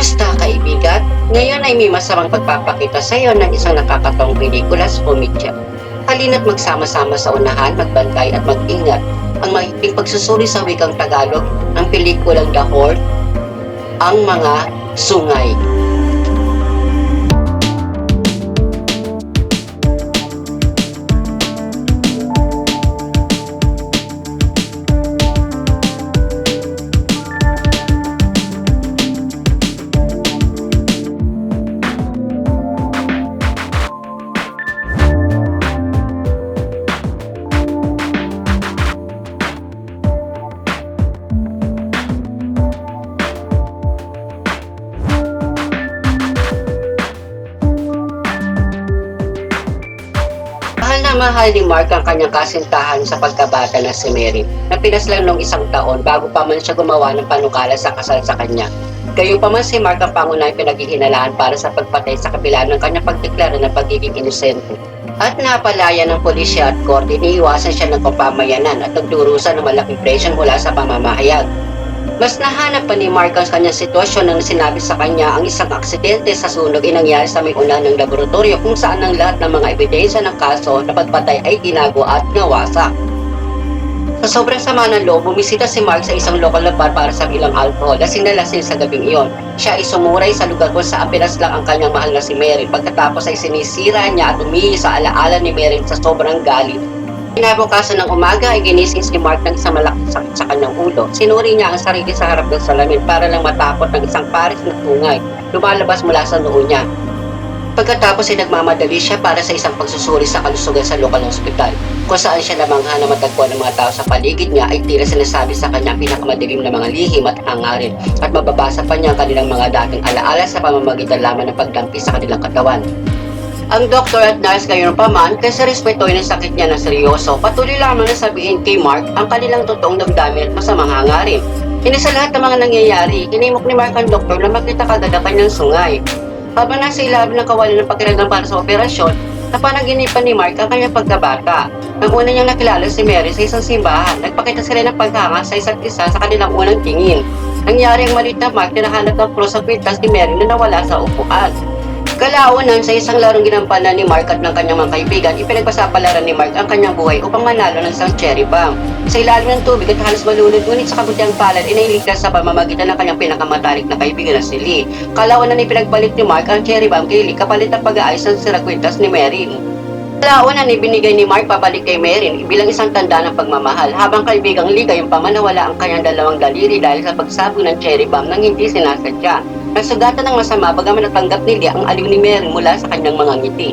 Kumusta kaibigan? Ngayon ay may masamang pagpapakita sa iyo ng isang nakakatawang pelikula sa komedya. Halina't magsama-sama sa unahan, magbantay at mag-ingat ang mahigping pagsusuri sa wikang Tagalog ng pelikulang The Horde, Ang Mga Sungay. Mahal ni Mark ang kanyang kasintahan sa pagkabata na si Mary, na pinaslang noong 1 taon bago pa man siya gumawa ng panukala sa kasal sa kanya. Gayunpaman si Mark ang pangunahing pinaghihinalaan para sa pagpatay sa kabila ng kanyang pagdeklara ng pagiging inosente. At napalaya ng pulisya at korte, iniiwasan siya ng kapamayanan at nagdurusa ng malaking presyon mula sa pamamahayag. Mas nahanap pa ni Mark ang kanyang sitwasyon nang sinabi sa kanya ang isang aksidente sa sunog ay nangyari sa may una ng laboratorio kung saan ang lahat ng mga ebidensya ng kaso na pagpatay ay tinago at nawasak. Sa sobrang sama ng loob, bumisita si Mark sa isang lokal na bar para sa bilang alcohol na sinalasin sa gabing iyon. Siya ay sumuray sa lugar kung saan pinas lang ang kanyang mahal na si Mary. Pagkatapos ay sinisira niya at umihi sa alaala ni Mary sa sobrang galit. Kinabukasan ng umaga ay ginising si Mark ng isang malaking sakit sa kanyang ulo. Sinuri niya ang sarili sa harap ng salamin para lang matakot ng isang pares na tungay lumalabas mula sa noo niya. Pagkatapos ay nagmamadali siya para sa isang pagsusuri sa kalusugan sa lokal na ospital, kung saan siya namangha na matagpuan ng mga tao sa paligid niya ay tila sinasabi sa kanya ang pinakamadilim na mga lihim at hangarin, at mababasa pa niya ang kanilang mga dating alaala sa pamamagitan lamang ng pagdampi sa kanilang katawan. Ang doktor at nurse gayon pa man, kasi respetuhin ang sakit niya na seryoso, patuloy lamang na sabihin kay Mark ang kanilang totoong damdamin at masamang hangarin. Hindi sa lahat ng mga nangyayari, hinimok ni Mark ang doktor na makita kagad ang kanyang sungay. Habang nasa ilalim ng kawalan ng pakiramdam para sa operasyon, napanaginipan ni Mark ang kanyang pagkabata. Ang una niyang nakilala si Mary sa isang simbahan, nagpakita sila ng paghanga sa isa't isa sa kanilang unang tingin. Nangyari ang maliit na Mark na nahanap ng cross sa kwintas ni Mary na nawala sa upuan. Kalaunan, sa isang larong ginampanan ni Mark at ng kanyang mga kaibigan, ipinagsapalaran ni Mark ang kanyang buhay upang manalo ng isang cherry bomb. Sa ilalim ng tubig at halos malunod, ngunit sa kabutiang palad, inailigtas sa pamamagitan ng kanyang pinakamatalik na kaibigan na si Lee. Kalaunan, ipinagbalik ni Mark ang cherry bomb kay Lee kapalit ang pag-aayos ng sirakwintas ni Mary. Kalaunan, ibinigay ni Mark pabalik kay Mary bilang isang tanda ng pagmamahal, habang kaibigang Lee gayunpaman nawala ang kanyang dalawang daliri dahil sa pagsabog ng cherry bomb nang hindi sinasadya. Nasugatan ng masama bagaman natanggap ni Lee ang aliw ni Mary mula sa kanyang mga ngiti.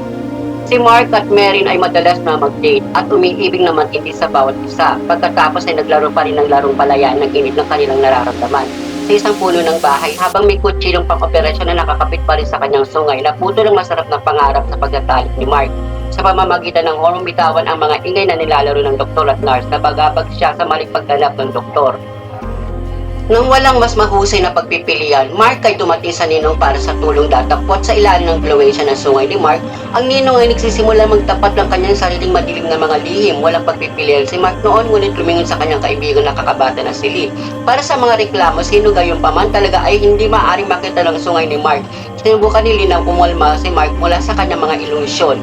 Si Mark at Mary ay madalas na mag-date at umiibig na matindi sa bawat isa. Pagkatapos ay naglaro pa rin ng larong palayaan ng init ng kanilang nararamdaman. Sa isang puno ng bahay, habang may kutsilong pang-operasyon na nakakapit pa rin sa kanyang sungay, naputo ng masarap na pangarap sa pagtatalik ni Mark. Sa pamamagitan ng hormone, bitawan ang mga ingay na nilalaro ng doktor at nurse na bagabag siya sa maling pagganap ng doktor. Nang walang mas mahusay na pagpipilian, Mark ay dumating sa ninong para sa tulong datapot sa ilalim ng impluwensya ng sungay ni Mark. Ang ninong ay nagsisimula magtapat ng kanyang sariling madilim na mga lihim. Walang pagpipilian si Mark noon, ngunit lumingon sa kanyang kaibigan na kakabata na si Lee. Para sa mga reklamo, sino gayon pa man talaga ay hindi maaaring makita ng sungay ni Mark. Sinubukan ni Lee na kumulma si Mark mula sa kanyang mga ilusyon.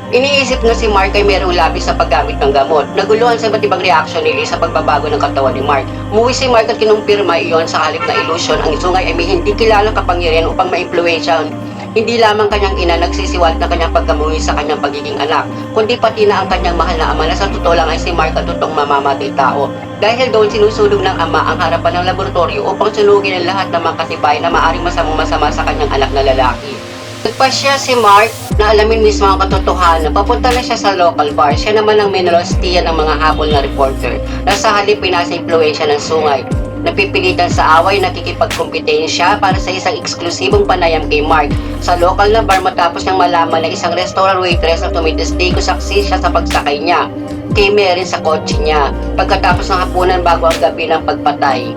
Iniisip na si Mark ay mayroong labis sa paggamit ng gamot. Naguluhan sa iba't ibang reaksyon ni Lee sa pagbabago ng katawan ni Mark. Umuwi si Mark at kinumpirma iyon sa halip na ilusyon. Ang sungay ay may hindi kilalang kapangyarihan upang maimpluwensyahan hindi lamang kanyang ina nagsisiwalat na kanyang pagkamuhi sa kanyang pagiging anak, kundi pati na ang kanyang mahal na ama na sa totoo lang ay si Mark at totoong mamamatay tao. Dahil doon sinusulog ng ama ang harapan ng laboratorio upang sunugin ang lahat ng mga katibayan na maaaring masamang masama sa kanyang anak na lalaki. Nagpasya si Mark na alamin mismo ang katotohanan. Papunta na siya sa local bar. Siya naman ang minolestiya ng mga habol na reporter. Nasa halip ay nasa impluwensya ng sungay. Napipilitan sa away, nakikipagkumpetensya para sa isang eksklusibong panayam kay Mark. Sa local na bar matapos niyang malaman na isang restaurant waitress ang tumitestigo saksi siya sa pagsakay niya kay Mary sa kotse niya pagkatapos ng hapunan bago ang gabi ng pagpatay.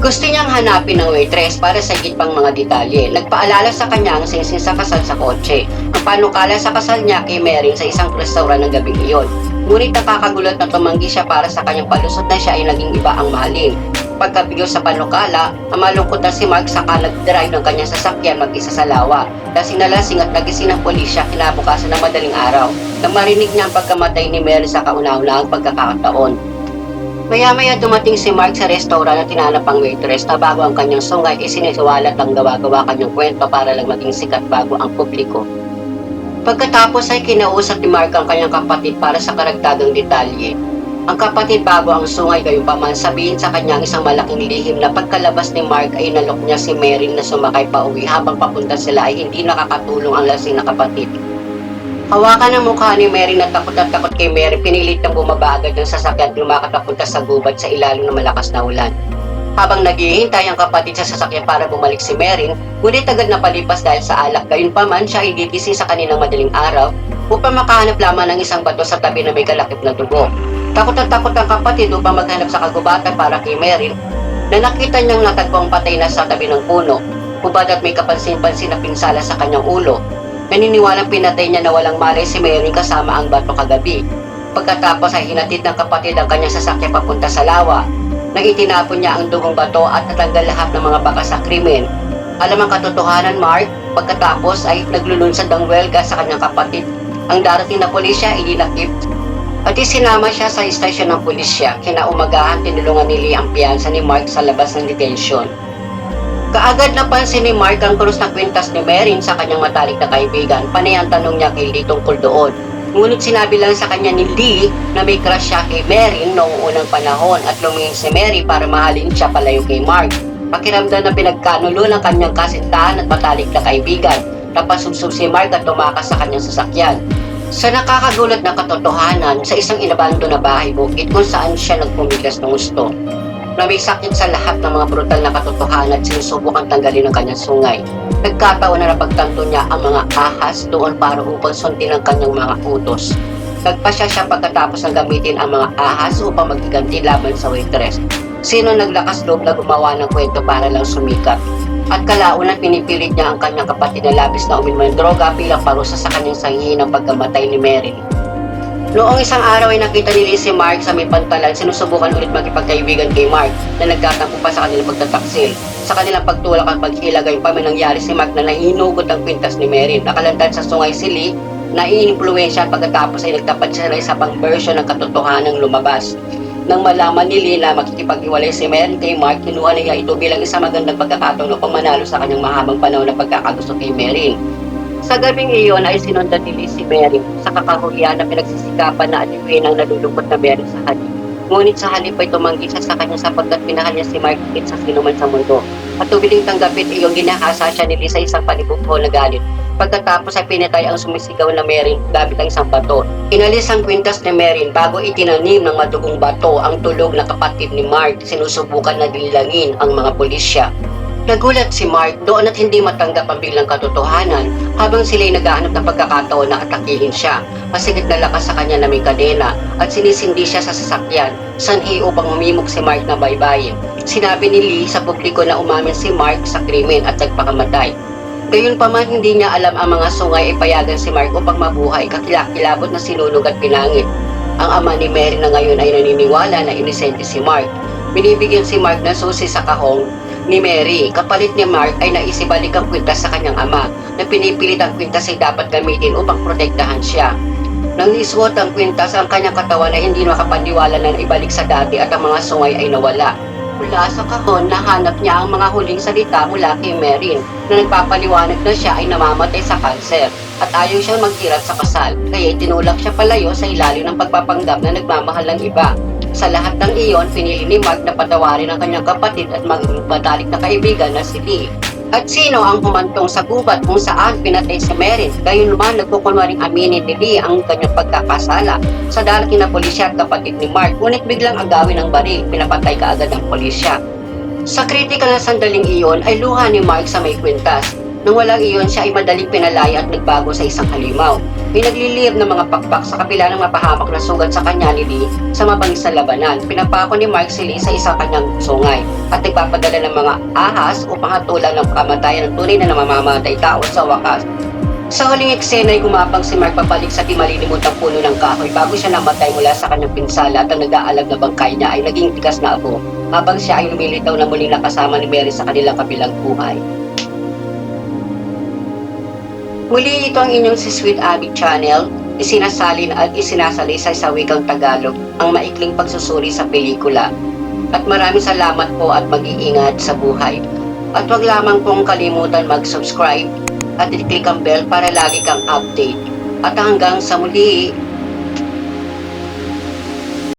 Gusto niyang hanapin ng waitress para sa higit pang mga detalye. Nagpaalala sa kanya ang singsing sa kasal sa kotse. Ang panukala sa kasal niya kay Mary sa isang restaurant ng gabing iyon. Ngunit nakakagulat na tumanggi siya para sa kanyang palusot na siya ay naging iba ang mahalin. pagkabigo sa panukala, ang malungkot na si Mark saka nag-drive ng kanyang sasakyan mag-isa sa lawa. Lasing na lasing at nagising ng pulisya kinabukasan ng madaling araw nang marinig niya ang pagkamatay ni Mary sa kauna-unahang pagkakataon. Maya-maya dumating si Mark sa restaurant at tinanap ang waitress na bago ang kanyang sungay isinisiwalat ang gawa-gawa kanyang kwento para lang maging sikat bago ang publiko. Pagkatapos ay kinausap ni Mark ang kanyang kapatid para sa karagdagang detalye. Ang kapatid bago ang sungay gayunpaman sabihin sa kanya ang isang malaking lihim na pagkalabas ni Mark ay nalok niya si Mary na sumakay pa uwi habang papunta sila ay hindi nakakatulong ang lasing na kapatid. Hawakan ang mukha ni Mary na takot kay Mary, pinilit nang bumaba agad ng sasakyan at lumakad papunta sa gubat sa ilalim ng malakas na ulan. Habang naghihintay ang kapatid sa sasakyan para bumalik si Mary, ngunit agad na palipas dahil sa alak. Gayunpaman siya ay gigising sa kaninang madaling araw upang makahanap lamang ng isang bato sa tabi na may kalakip na dugo. Takot ang kapatid upang maghanap sa kagubatan para kay Mary na nakita niyang natagpo ang patay na sa tabi ng puno, hubad at may kapansin-pansin na pinsala sa kanyang ulo. Naniniwalang pinatay niya na walang malay si Mary kasama ang bato kagabi. Pagkatapos ay hinatid ng kapatid ang kanyang sasakyan papunta sa lawa. Nang itinapon niya ang dugong bato at natanggal lahat ng mga bakas sa krimen. Alam ang katotohanan, Mark, pagkatapos ay naglulunsad ang welga sa kanyang kapatid. Ang darating na pulisya ay dinakip at isinama siya sa istasyon ng pulisya. Kinaumagahan tinulungan ni Lee ang piyansa ni Mark sa labas ng detention. Kaagad napansin ni Mark ang krus na kwintas ni Mary sa kanyang matalik na kaibigan. Panay ang tanong niya kay Lee tungkol doon. Ngunit sinabi lang sa kanya ni Lee na may crush siya kay Mary noong unang panahon at lumingin si Mary para mahalin siya palayo kay Mark. Pakiramdam na pinagkanulo ng kanyang kasintahan at matalik na kaibigan. Napasubsob si Mark at tumakas sa kanyang sasakyan. Sa nakakagulat na katotohanan, sa isang inabando na bahay bukid kung saan siya nagpumigas ng gusto. Na may sakit sa lahat ng mga brutal na katotohanan at sinusubukang tanggalin ang kanyang sungay. Nagkataon na napagtanto niya ang mga ahas doon para upang sundin ang kanyang mga utos. Nagpasya siya pagkatapos ng gamitin ang mga ahas upang maghiganti laban sa waitress. Sino naglakas loob na gumawa ng kwento para lang sumikat. At kalaunan pinipilit niya ang kanyang kapatid na labis na uminom ng droga bilang parusa sa kanyang sanhi ng pagkamatay ni Mary. Noong isang araw ay nakita ni Lee si Mark sa may pantalan, sinusubukan ulit makipagkaibigan kay Mark na nagtatampo pa sa kanilang pagtataksil. Sa kanilang pagtulak at paghilagay pa may nangyari si Mark na nahinugot ang kwintas ni Mary. Nakalantan sa sungay si Lee na iimpluwensya pagkatapos ay nagtapat siya ng isa pang version ng katotohanan lumabas. Nang malaman ni Lee na makikipag-iwalay si Mary kay Mark, kinuha niya ito bilang isang magandang pagkakataon upang manalo sa kanyang mahabang panahon na pagkakagusto kay Mary. Sa gabing iyon ay sinundan ni Lee si Mary sa kakahulian na pinagsisikapan na aliwin ang nalulungkot na Mary sa halip. Ngunit sa halip ay tumanggi siya sa kanya sapagkat minahal niya si Mark higit sa sinuman sa mundo. At tubiling tanggapin iyong ginahasa siya ni Lee sa isang panibubuhol na galit. Pagkatapos ay pinatay ang sumisigaw na Mary gamit ang isang bato. Inalis ang kwintas ni Mary bago itinanim ng madugong bato ang tulog na kapatid ni Mark. Sinusubukan na dilangin ang mga pulisya. Nagulat si Mark doon at hindi matanggap ang biglang katotohanan habang sila'y naghahanap ng pagkakataon na atakihin siya. Masigit na lakas sa kanya na may kadena at sinisindi siya sa sasakyan, sanhi upang umimok si Mark na baybayin. Sinabi ni Lee sa publiko na umamin si Mark sa krimen at nagpakamatay. Gayunpaman hindi niya alam ang mga sungay ay payagan si Mark upang mabuhay, kakilakilabot na sinunog at pinangit. Ang ama ni Mary na ngayon ay naniniwala na inosente si Mark. Binibigyan si Mark ng susi sa kahong ni Mary. Kapalit ni Mark ay naisibalik ang kwintas sa kanyang ama na pinipilit ang kwintas ay dapat gamitin upang protektahan siya. Nang isuot ang kwintas ang kanyang katawan ay hindi makapaniwala na ibalik sa dati at ang mga sungay ay nawala. Mula sa kahon, nahanap niya ang mga huling salita mula kay Mary na nagpapaliwanag na siya ay namamatay sa kanser at ayaw siyang magkirap sa kasal, kaya itinulak siya palayo sa ilalim ng pagpapanggap na nagmamahal ng iba. Sa lahat ng iyon, pinili ni Mark na patawarin ang kanyang kapatid at maging matalik na kaibigan na si Lee. At sino ang humantong sa gubat kung saan pinatay si Mary? Gayunman nagkukunwaring aminin ni Lee ang kanyang pagkakasala sa darating na pulisya at kapatid ni Mark, ngunit biglang agawin ng baril, pinapatay kaagad ng pulisya. Sa kritikal na sandaling iyon ay luha ni Mark sa may kwintas. Nang walang iyon, siya ay madaling pinalaya at nagbago sa isang halimaw. May nagliliyab ng mga pakpak sa kabila ng mapahamak na sugat sa kanya ni Lee sa mabangis na labanan. Pinapako ni Mark si Lee sa isang kanyang sungay at nagpapadala ng mga ahas upang hatulan ng kamatayan ng tunay na namamamatay tao sa wakas. Sa huling eksena ay gumapang si Mark papalik sa di malilimutang puno ng kahoy bago siya namatay mula sa kanyang pinsala at ang nag-aalag na bangkay niya ay naging tigas na abo. habang siya ay lumilitaw na muling nakasama ni Mary sa kanilang kabilang buhay. Muli ito ang inyong si Sweet Abby Channel, isinasalin at isinasalaysay sa wikang Tagalog ang maikling pagsusuri sa pelikula. At maraming salamat po at mag-iingat sa buhay. At huwag lamang pong kalimutan mag-subscribe at i-click ang bell para lagi kang update. At hanggang sa muli!